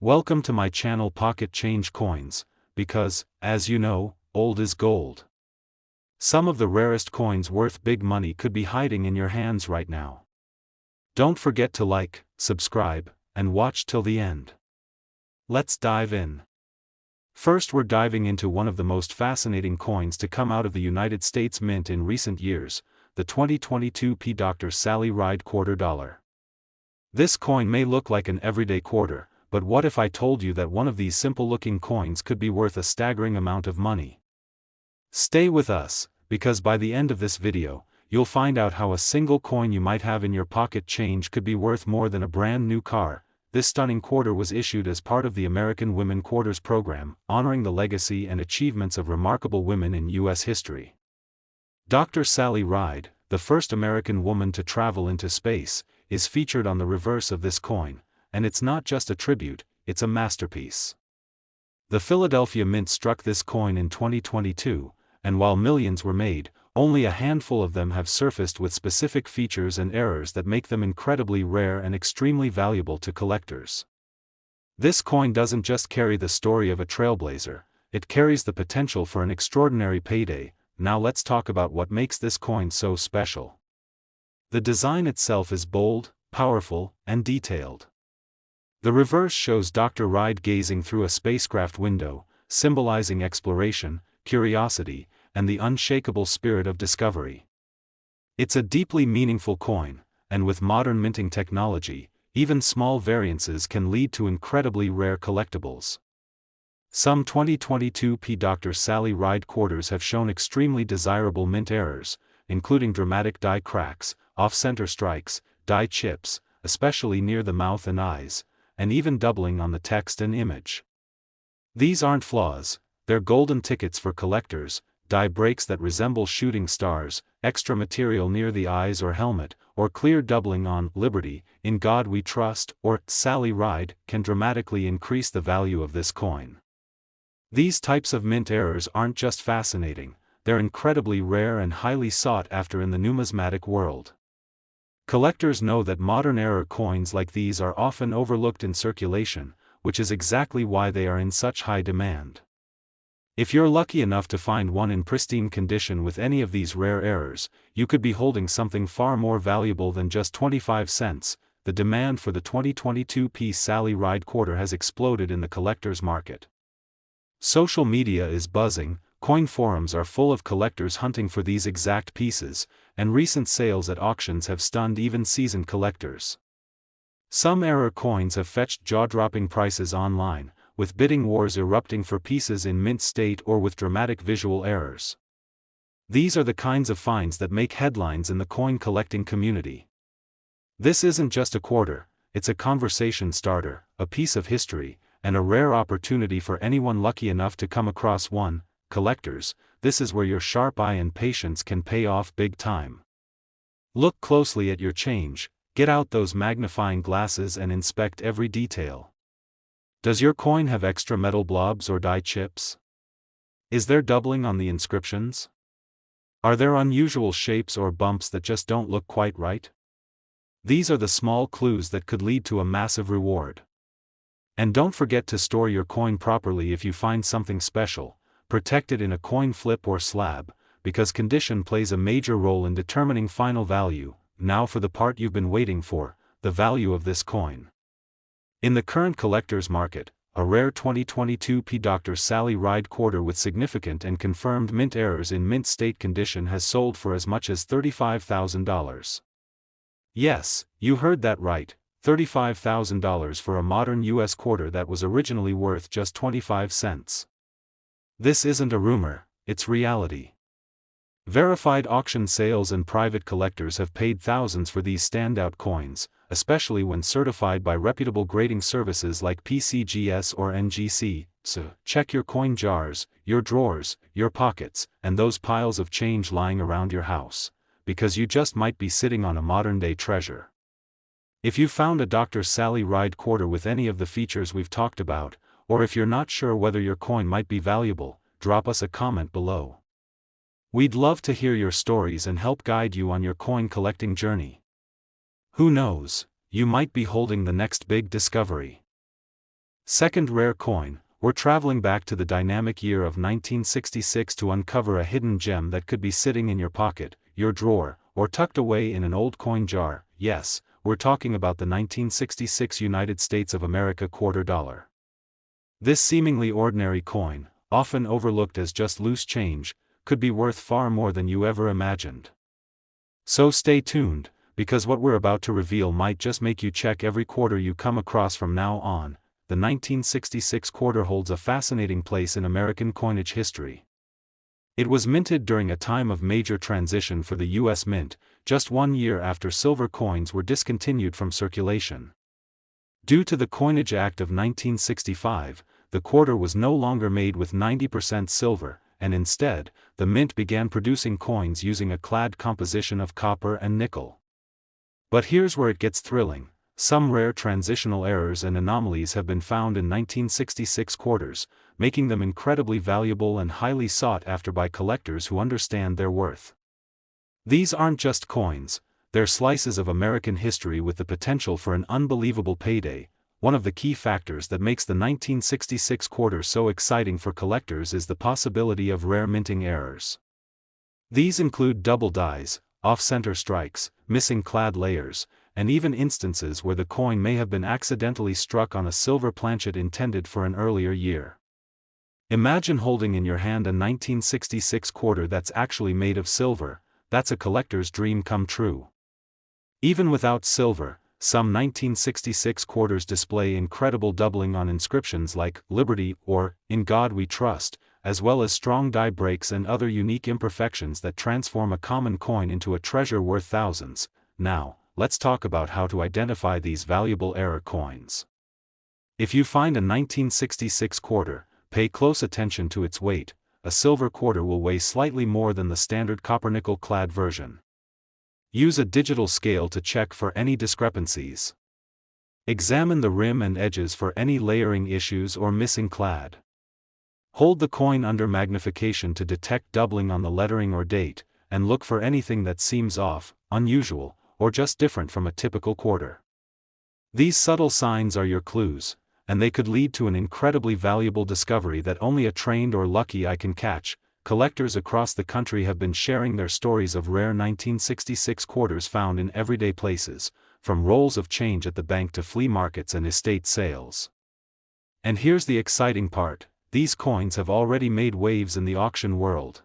Welcome to my channel Pocket Change Coins, because, as you know, old is gold. Some of the rarest coins worth big money could be hiding in your hands right now. Don't forget to like, subscribe, and watch till the end. Let's dive in. First, we're diving into one of the most fascinating coins to come out of the United States Mint in recent years, the 2022 Dr. Sally Ride $quarter. This coin may look like an everyday quarter, but what if I told you that one of these simple-looking coins could be worth a staggering amount of money? Stay with us, because by the end of this video, you'll find out how a single coin you might have in your pocket change could be worth more than a brand new car. This stunning quarter was issued as part of the American Women Quarters program, honoring the legacy and achievements of remarkable women in U.S. history. Dr. Sally Ride, the first American woman to travel into space, is featured on the reverse of this coin, and it's not just a tribute, it's a masterpiece. The Philadelphia Mint struck this coin in 2022, and while millions were made, only a handful of them have surfaced with specific features and errors that make them incredibly rare and extremely valuable to collectors. This coin doesn't just carry the story of a trailblazer, it carries the potential for an extraordinary payday. Now let's talk about what makes this coin so special. The design itself is bold, powerful, and detailed. The reverse shows Dr. Ride gazing through a spacecraft window, symbolizing exploration, curiosity, and the unshakable spirit of discovery. It's a deeply meaningful coin, and with modern minting technology, even small variances can lead to incredibly rare collectibles. Some 2022 Dr. Sally Ride quarters have shown extremely desirable mint errors, including dramatic die cracks, off-center strikes, die chips, especially near the mouth and eyes, and even doubling on the text and image. These aren't flaws, they're golden tickets for collectors, die breaks that resemble shooting stars, extra material near the eyes or helmet, or clear doubling on Liberty, In God We Trust, or Sally Ride can dramatically increase the value of this coin. These types of mint errors aren't just fascinating, they're incredibly rare and highly sought after in the numismatic world. Collectors know that modern error coins like these are often overlooked in circulation, which is exactly why they are in such high demand. If you're lucky enough to find one in pristine condition with any of these rare errors, you could be holding something far more valuable than just 25 cents. The demand for the 2022 Sally Ride quarter has exploded in the collector's market. Social media is buzzing, coin forums are full of collectors hunting for these exact pieces, and recent sales at auctions have stunned even seasoned collectors. Some error coins have fetched jaw-dropping prices online, with bidding wars erupting for pieces in mint state or with dramatic visual errors. These are the kinds of finds that make headlines in the coin collecting community. This isn't just a quarter, it's a conversation starter, a piece of history, and a rare opportunity for anyone lucky enough to come across one. Collectors, this is where your sharp eye and patience can pay off big time. Look closely at your change, get out those magnifying glasses and inspect every detail. Does your coin have extra metal blobs or die chips? Is there doubling on the inscriptions? Are there unusual shapes or bumps that just don't look quite right? These are the small clues that could lead to a massive reward. And don't forget to store your coin properly. If you find something special, protect it in a coin flip or slab, because condition plays a major role in determining final value. Now for the part you've been waiting for, the value of this coin. In the current collector's market, a rare 2022 Dr. Sally Ride quarter with significant and confirmed mint errors in mint state condition has sold for as much as $35,000. Yes, you heard that right, $35,000 for a modern U.S. quarter that was originally worth just 25 cents. This isn't a rumor, it's reality. Verified auction sales and private collectors have paid thousands for these standout coins, especially when certified by reputable grading services like PCGS or NGC. So, check your coin jars, your drawers, your pockets, and those piles of change lying around your house, because you just might be sitting on a modern-day treasure. If you found a Dr. Sally Ride quarter with any of the features we've talked about, or if you're not sure whether your coin might be valuable, drop us a comment below. We'd love to hear your stories and help guide you on your coin collecting journey. Who knows, you might be holding the next big discovery. Second rare coin, we're traveling back to the dynamic year of 1966 to uncover a hidden gem that could be sitting in your pocket, your drawer, or tucked away in an old coin jar. Yes, we're talking about the 1966 United States of America $quarter. This seemingly ordinary coin, often overlooked as just loose change, could be worth far more than you ever imagined. So stay tuned, because what we're about to reveal might just make you check every quarter you come across from now on. The 1966 quarter holds a fascinating place in American coinage history. It was minted during a time of major transition for the U.S. Mint, just 1 year after silver coins were discontinued from circulation. Due to the Coinage Act of 1965, the quarter was no longer made with 90% silver, and instead, the mint began producing coins using a clad composition of copper and nickel. But here's where it gets thrilling. Some rare transitional errors and anomalies have been found in 1966 quarters, making them incredibly valuable and highly sought after by collectors who understand their worth. These aren't just coins, they're slices of American history with the potential for an unbelievable payday. One of the key factors that makes the 1966 quarter so exciting for collectors is the possibility of rare minting errors. These include double dies, off-center strikes, missing clad layers, and even instances where the coin may have been accidentally struck on a silver planchet intended for an earlier year. Imagine holding in your hand a 1966 quarter that's actually made of silver. That's a collector's dream come true. Even without silver, some 1966 quarters display incredible doubling on inscriptions like "Liberty" or "In God We Trust," as well as strong die breaks and other unique imperfections that transform a common coin into a treasure worth thousands. Now, let's talk about how to identify these valuable error coins. If you find a 1966 quarter, pay close attention to its weight. A silver quarter will weigh slightly more than the standard copper-nickel clad version. Use a digital scale to check for any discrepancies. Examine the rim and edges for any layering issues or missing clad. Hold the coin under magnification to detect doubling on the lettering or date, and look for anything that seems off, unusual, or just different from a typical quarter. These subtle signs are your clues, and they could lead to an incredibly valuable discovery that only a trained or lucky eye can catch. Collectors across the country have been sharing their stories of rare 1966 quarters found in everyday places, from rolls of change at the bank to flea markets and estate sales. And here's the exciting part, these coins have already made waves in the auction world.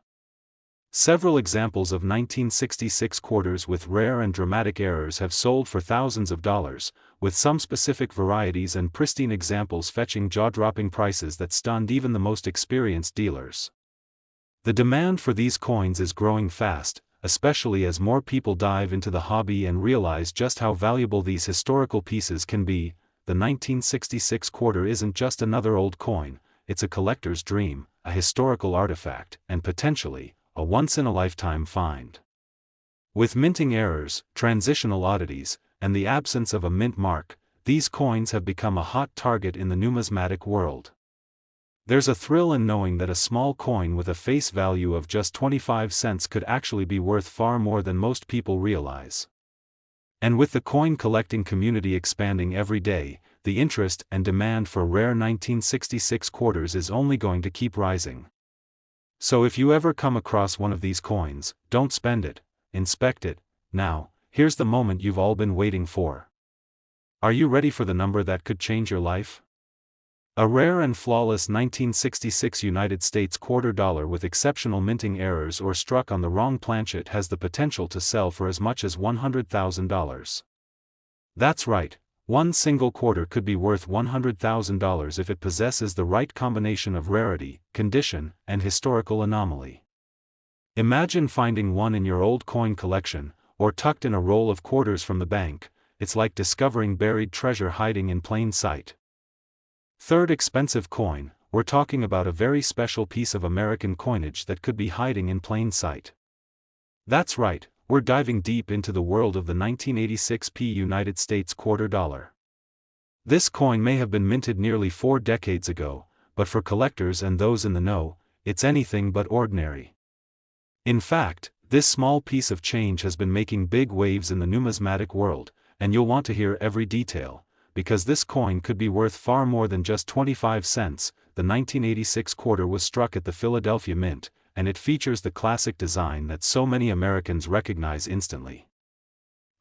Several examples of 1966 quarters with rare and dramatic errors have sold for thousands of dollars, with some specific varieties and pristine examples fetching jaw-dropping prices that stunned even the most experienced dealers. The demand for these coins is growing fast, especially as more people dive into the hobby and realize just how valuable these historical pieces can be. The 1966 quarter isn't just another old coin, it's a collector's dream, a historical artifact, and potentially, a once-in-a-lifetime find. With minting errors, transitional oddities, and the absence of a mint mark, these coins have become a hot target in the numismatic world. There's a thrill in knowing that a small coin with a face value of just 25 cents could actually be worth far more than most people realize. And with the coin collecting community expanding every day, the interest and demand for rare 1966 quarters is only going to keep rising. So if you ever come across one of these coins, don't spend it, inspect it. Now, here's the moment you've all been waiting for. Are you ready for the number that could change your life? A rare and flawless 1966 United States $quarter with exceptional minting errors or struck on the wrong planchet has the potential to sell for as much as $100,000. That's right, one single quarter could be worth $100,000 if it possesses the right combination of rarity, condition, and historical anomaly. Imagine finding one in your old coin collection, or tucked in a roll of quarters from the bank. It's like discovering buried treasure hiding in plain sight. Third expensive coin, we're talking about a very special piece of American coinage that could be hiding in plain sight. That's right, we're diving deep into the world of the 1986 United States $quarter. This coin may have been minted nearly 4 decades ago, but for collectors and those in the know, it's anything but ordinary. In fact, this small piece of change has been making big waves in the numismatic world, and you'll want to hear every detail, because this coin could be worth far more than just 25 cents. The 1986 quarter was struck at the Philadelphia Mint, and it features the classic design that so many Americans recognize instantly.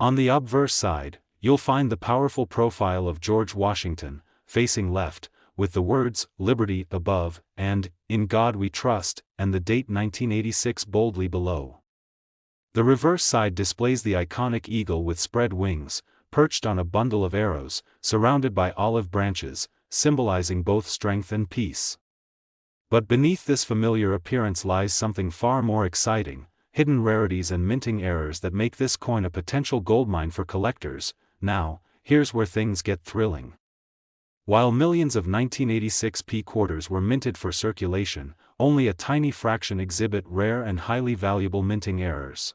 On the obverse side, you'll find the powerful profile of George Washington, facing left, with the words, "Liberty" above, and, "In God We Trust," and the date 1986 boldly below. The reverse side displays the iconic eagle with spread wings, perched on a bundle of arrows, surrounded by olive branches, symbolizing both strength and peace. But beneath this familiar appearance lies something far more exciting: hidden rarities and minting errors that make this coin a potential goldmine for collectors. Now, here's where things get thrilling. While millions of 1986 P quarters were minted for circulation, only a tiny fraction exhibit rare and highly valuable minting errors.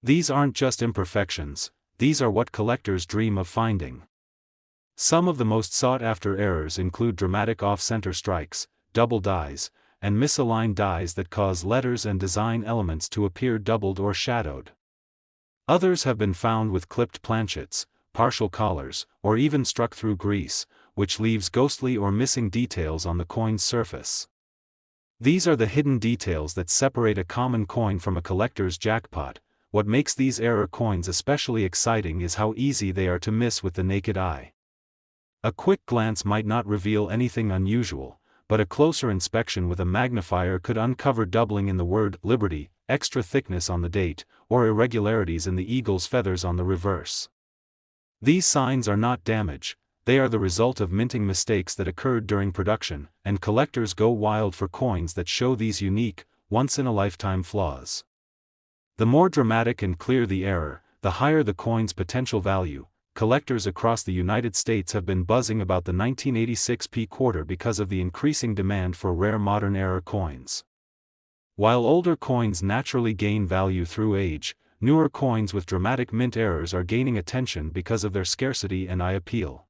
These aren't just imperfections, these are what collectors dream of finding. Some of the most sought-after errors include dramatic off-center strikes, double dies, and misaligned dies that cause letters and design elements to appear doubled or shadowed. Others have been found with clipped planchets, partial collars, or even struck through grease, which leaves ghostly or missing details on the coin's surface. These are the hidden details that separate a common coin from a collector's jackpot. What makes these error coins especially exciting is how easy they are to miss with the naked eye. A quick glance might not reveal anything unusual, but a closer inspection with a magnifier could uncover doubling in the word "Liberty," extra thickness on the date, or irregularities in the eagle's feathers on the reverse. These signs are not damage, they are the result of minting mistakes that occurred during production, and collectors go wild for coins that show these unique, once-in-a-lifetime flaws. The more dramatic and clear the error, the higher the coin's potential value. Collectors across the United States have been buzzing about the 1986 P quarter because of the increasing demand for rare modern error coins. While older coins naturally gain value through age, newer coins with dramatic mint errors are gaining attention because of their scarcity and eye appeal.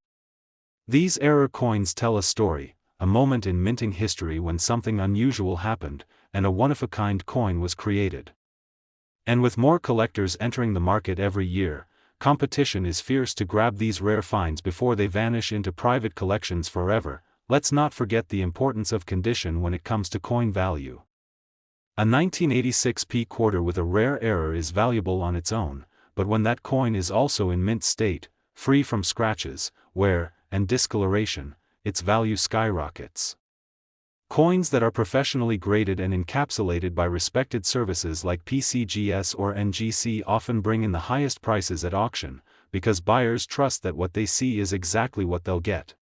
These error coins tell a story, a moment in minting history when something unusual happened, and a one-of-a-kind coin was created. And with more collectors entering the market every year, competition is fierce to grab these rare finds before they vanish into private collections forever. Let's not forget the importance of condition when it comes to coin value. A 1986 P quarter with a rare error is valuable on its own, but when that coin is also in mint state, free from scratches, wear, and discoloration, its value skyrockets. Coins that are professionally graded and encapsulated by respected services like PCGS or NGC often bring in the highest prices at auction, because buyers trust that what they see is exactly what they'll get.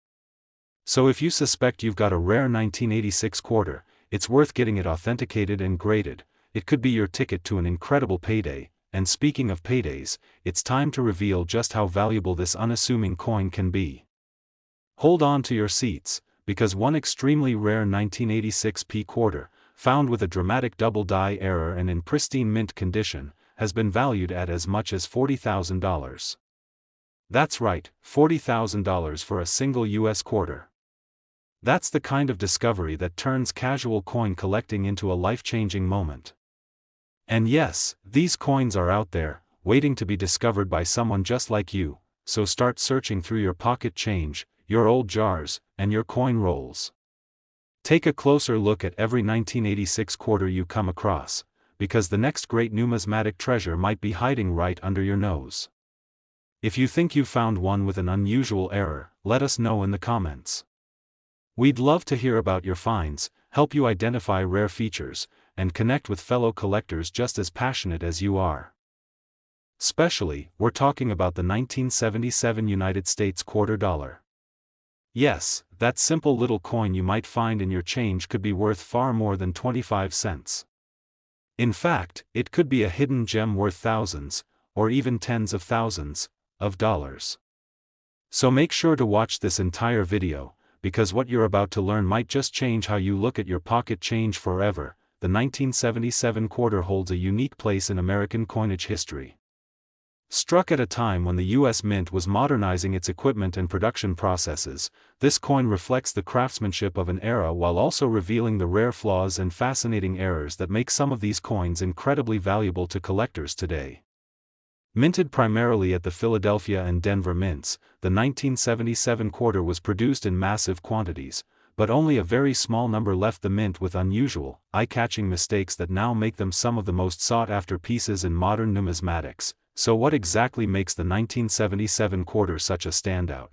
So if you suspect you've got a rare 1986 quarter, it's worth getting it authenticated and graded. It could be your ticket to an incredible payday. And speaking of paydays, it's time to reveal just how valuable this unassuming coin can be. Hold on to your seats, because one extremely rare 1986 P quarter, found with a dramatic double die error and in pristine mint condition, has been valued at as much as $40,000. That's right, $40,000 for a single US quarter. That's the kind of discovery that turns casual coin collecting into a life-changing moment. And yes, these coins are out there, waiting to be discovered by someone just like you, so start searching through your pocket change, your old jars, and your coin rolls. Take a closer look at every 1986 quarter you come across, because the next great numismatic treasure might be hiding right under your nose. If you think you found one with an unusual error, let us know in the comments. We'd love to hear about your finds, help you identify rare features, and connect with fellow collectors just as passionate as you are. Especially, we're talking about the 1977 United States quarter dollar. Yes, that simple little coin you might find in your change could be worth far more than 25 cents. In fact, it could be a hidden gem worth thousands, or even tens of thousands, of dollars. So make sure to watch this entire video, because what you're about to learn might just change how you look at your pocket change forever. The 1977 quarter holds a unique place in American coinage history. Struck at a time when the U.S. Mint was modernizing its equipment and production processes, this coin reflects the craftsmanship of an era while also revealing the rare flaws and fascinating errors that make some of these coins incredibly valuable to collectors today. Minted primarily at the Philadelphia and Denver mints, the 1977 quarter was produced in massive quantities, but only a very small number left the mint with unusual, eye-catching mistakes that now make them some of the most sought-after pieces in modern numismatics. So what exactly makes the 1977 quarter such a standout?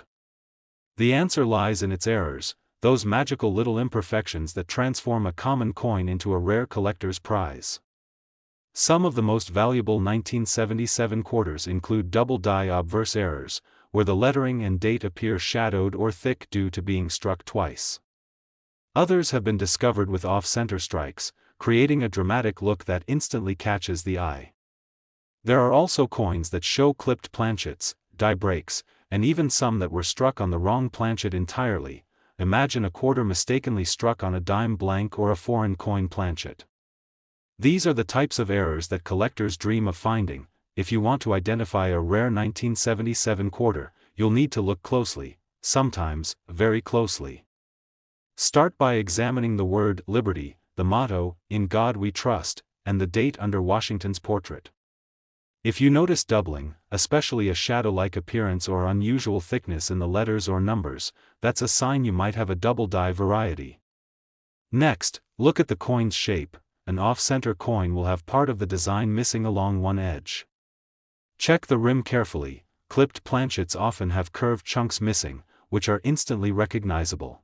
The answer lies in its errors, those magical little imperfections that transform a common coin into a rare collector's prize. Some of the most valuable 1977 quarters include double die obverse errors, where the lettering and date appear shadowed or thick due to being struck twice. Others have been discovered with off-center strikes, creating a dramatic look that instantly catches the eye. There are also coins that show clipped planchets, die breaks, and even some that were struck on the wrong planchet entirely. Imagine a quarter mistakenly struck on a dime blank or a foreign coin planchet. These are the types of errors that collectors dream of finding. If you want to identify a rare 1977 quarter, you'll need to look closely, sometimes, very closely. Start by examining the word Liberty, the motto, "In God We Trust," and the date under Washington's portrait. If you notice doubling, especially a shadow-like appearance or unusual thickness in the letters or numbers, that's a sign you might have a double die variety. Next, look at the coin's shape. An off-center coin will have part of the design missing along one edge. Check the rim carefully. Clipped planchets often have curved chunks missing, which are instantly recognizable.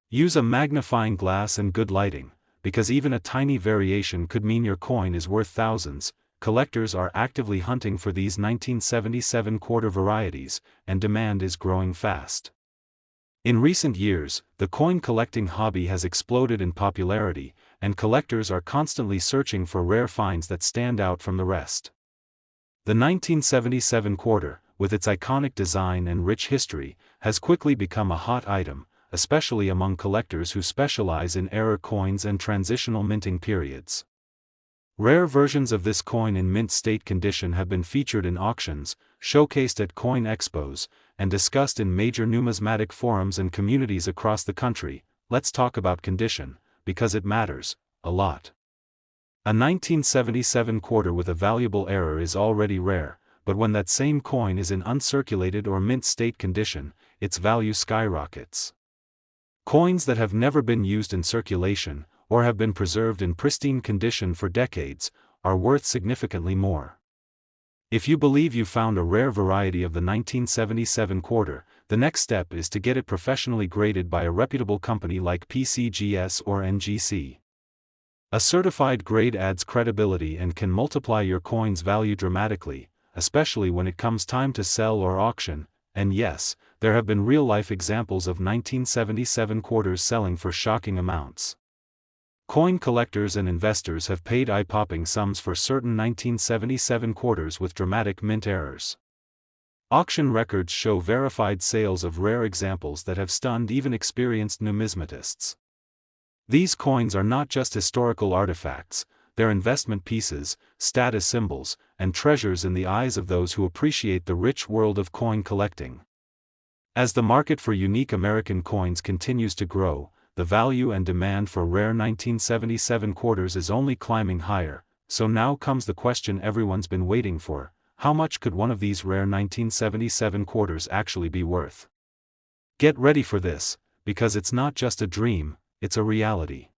Use a magnifying glass and good lighting, because even a tiny variation could mean your coin is worth thousands. Collectors are actively hunting for these 1977 quarter varieties, and demand is growing fast. In recent years, the coin collecting hobby has exploded in popularity, and collectors are constantly searching for rare finds that stand out from the rest. The 1977 quarter, with its iconic design and rich history, has quickly become a hot item, especially among collectors who specialize in error coins and transitional minting periods. Rare versions of this coin in mint state condition have been featured in auctions, showcased at coin expos, and discussed in major numismatic forums and communities across the country. Let's talk about condition, because it matters a lot. A 1977 quarter with a valuable error is already rare, but when that same coin is in uncirculated or mint state condition, its value skyrockets. Coins that have never been used in circulation, or have been preserved in pristine condition for decades, are worth significantly more. If you believe you found a rare variety of the 1977 quarter, the next step is to get it professionally graded by a reputable company like PCGS or NGC. A certified grade adds credibility and can multiply your coin's value dramatically, especially when it comes time to sell or auction. And yes, there have been real-life examples of 1977 quarters selling for shocking amounts. Coin collectors and investors have paid eye-popping sums for certain 1977 quarters with dramatic mint errors. Auction records show verified sales of rare examples that have stunned even experienced numismatists. These coins are not just historical artifacts, they're investment pieces, status symbols, and treasures in the eyes of those who appreciate the rich world of coin collecting. As the market for unique American coins continues to grow, the value and demand for rare 1977 quarters is only climbing higher. So now comes the question everyone's been waiting for: how much could one of these rare 1977 quarters actually be worth? Get ready for this, because it's not just a dream, it's a reality.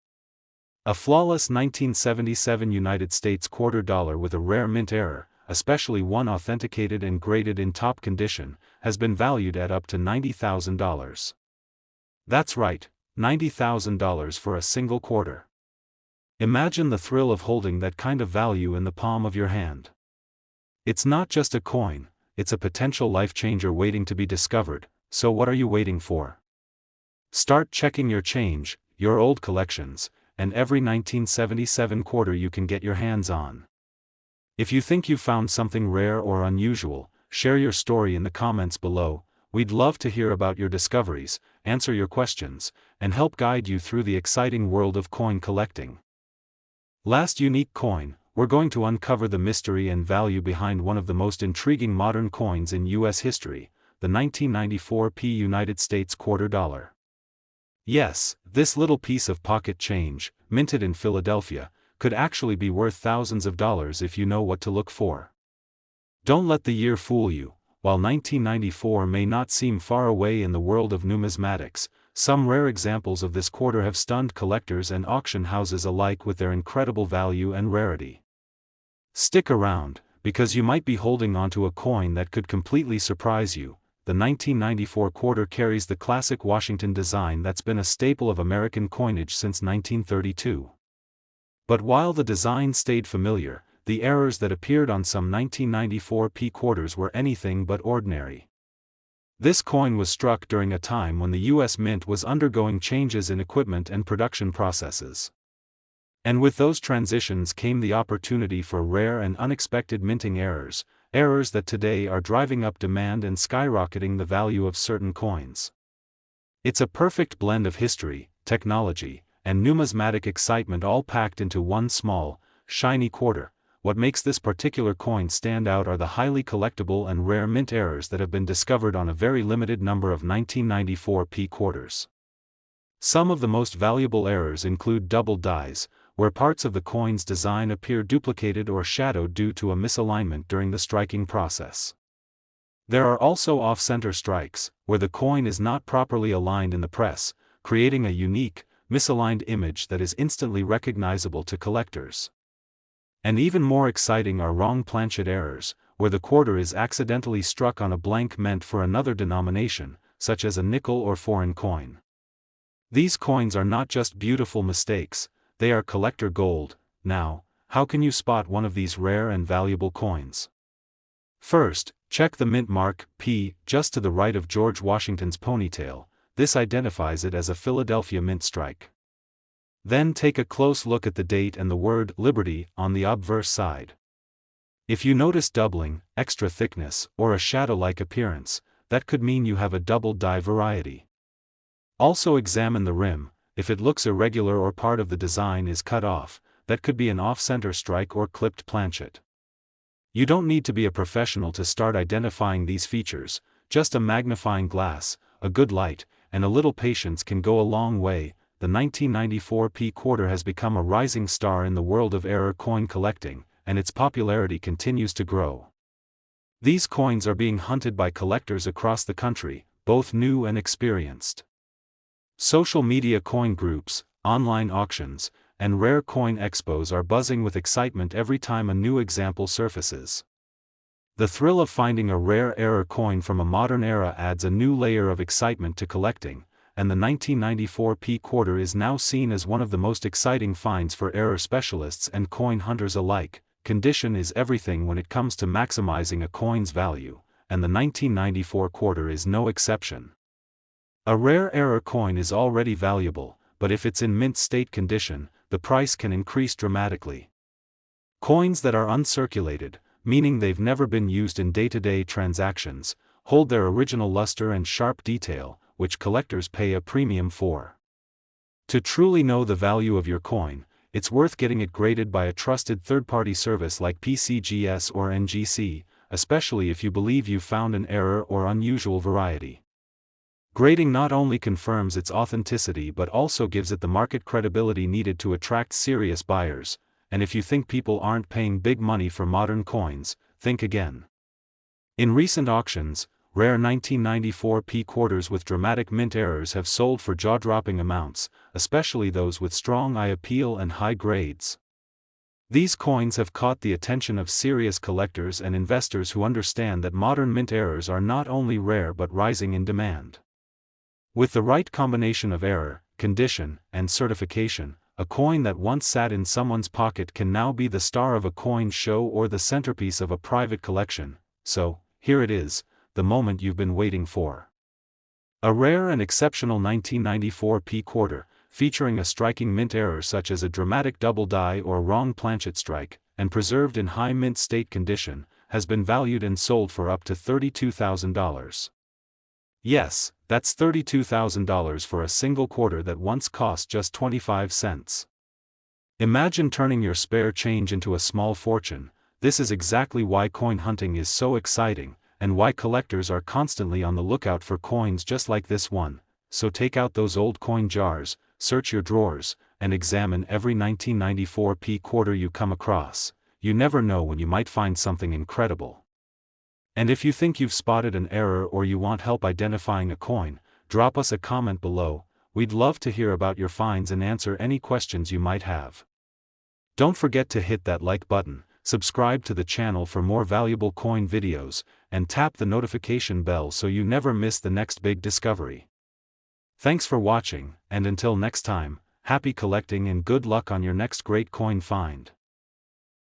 A flawless 1977 United States quarter dollar with a rare mint error, especially one authenticated and graded in top condition, has been valued at up to $90,000. That's right, $90,000 for a single quarter. Imagine the thrill of holding that kind of value in the palm of your hand. It's not just a coin, it's a potential life-changer waiting to be discovered. So what are you waiting for? Start checking your change, your old collections, and every 1977 quarter you can get your hands on. If you think you found something rare or unusual, share your story in the comments below. We'd love to hear about your discoveries, answer your questions, and help guide you through the exciting world of coin collecting. Last unique coin, we're going to uncover the mystery and value behind one of the most intriguing modern coins in U.S. history, the 1994 United States quarter dollar. Yes, this little piece of pocket change, minted in Philadelphia, could actually be worth thousands of dollars if you know what to look for. Don't let the year fool you. While 1994 may not seem far away in the world of numismatics, some rare examples of this quarter have stunned collectors and auction houses alike with their incredible value and rarity. Stick around, because you might be holding onto a coin that could completely surprise you. The 1994 quarter carries the classic Washington design that's been a staple of American coinage since 1932. But while the design stayed familiar, the errors that appeared on some 1994 P quarters were anything but ordinary. This coin was struck during a time when the U.S. Mint was undergoing changes in equipment and production processes. And with those transitions came the opportunity for rare and unexpected minting errors that today are driving up demand and skyrocketing the value of certain coins. It's a perfect blend of history, technology, and numismatic excitement all packed into one small, shiny quarter. What makes this particular coin stand out are the highly collectible and rare mint errors that have been discovered on a very limited number of 1994 P quarters. Some of the most valuable errors include double dies, where parts of the coin's design appear duplicated or shadowed due to a misalignment during the striking process. There are also off-center strikes, where the coin is not properly aligned in the press, creating a unique, misaligned image that is instantly recognizable to collectors. And even more exciting are wrong planchet errors, where the quarter is accidentally struck on a blank meant for another denomination, such as a nickel or foreign coin. These coins are not just beautiful mistakes, they are collector gold. Now, how can you spot one of these rare and valuable coins? First, check the mint mark, P, just to the right of George Washington's ponytail. This identifies it as a Philadelphia mint strike. Then take a close look at the date and the word Liberty on the obverse side. If you notice doubling, extra thickness, or a shadow-like appearance, that could mean you have a double die variety. Also examine the rim. If it looks irregular or part of the design is cut off, that could be an off-center strike or clipped planchet. You don't need to be a professional to start identifying these features. Just a magnifying glass, a good light, and a little patience can go a long way. The 1994 P quarter has become a rising star in the world of error coin collecting, and its popularity continues to grow. These coins are being hunted by collectors across the country, both new and experienced. Social media coin groups, online auctions, and rare coin expos are buzzing with excitement every time a new example surfaces. The thrill of finding a rare error coin from a modern era adds a new layer of excitement to collecting, and the 1994 P quarter is now seen as one of the most exciting finds for error specialists and coin hunters alike. Condition is everything when it comes to maximizing a coin's value, and the 1994 quarter is no exception. A rare error coin is already valuable, but if it's in mint state condition, the price can increase dramatically. Coins that are uncirculated, meaning they've never been used in day-to-day transactions, hold their original luster and sharp detail, which collectors pay a premium for. To truly know the value of your coin, it's worth getting it graded by a trusted third-party service like PCGS or NGC, especially if you believe you found an error or unusual variety. Grading not only confirms its authenticity but also gives it the market credibility needed to attract serious buyers, and if you think people aren't paying big money for modern coins, think again. In recent auctions, rare 1994 P quarters with dramatic mint errors have sold for jaw-dropping amounts, especially those with strong eye appeal and high grades. These coins have caught the attention of serious collectors and investors who understand that modern mint errors are not only rare but rising in demand. With the right combination of error, condition, and certification, a coin that once sat in someone's pocket can now be the star of a coin show or the centerpiece of a private collection. So, here it is, the moment you've been waiting for. A rare and exceptional 1994 P quarter, featuring a striking mint error such as a dramatic double die or wrong planchet strike, and preserved in high mint state condition, has been valued and sold for up to $32,000. Yes, that's $32,000 for a single quarter that once cost just 25 cents. Imagine turning your spare change into a small fortune. This is exactly why coin hunting is so exciting, and why collectors are constantly on the lookout for coins just like this one. So take out those old coin jars, search your drawers, and examine every 1994 P quarter you come across. You never know when you might find something incredible. And if you think you've spotted an error or you want help identifying a coin, drop us a comment below. We'd love to hear about your finds and answer any questions you might have. Don't forget to hit that like button, subscribe to the channel for more valuable coin videos, and tap the notification bell so you never miss the next big discovery. Thanks for watching, and until next time, happy collecting and good luck on your next great coin find.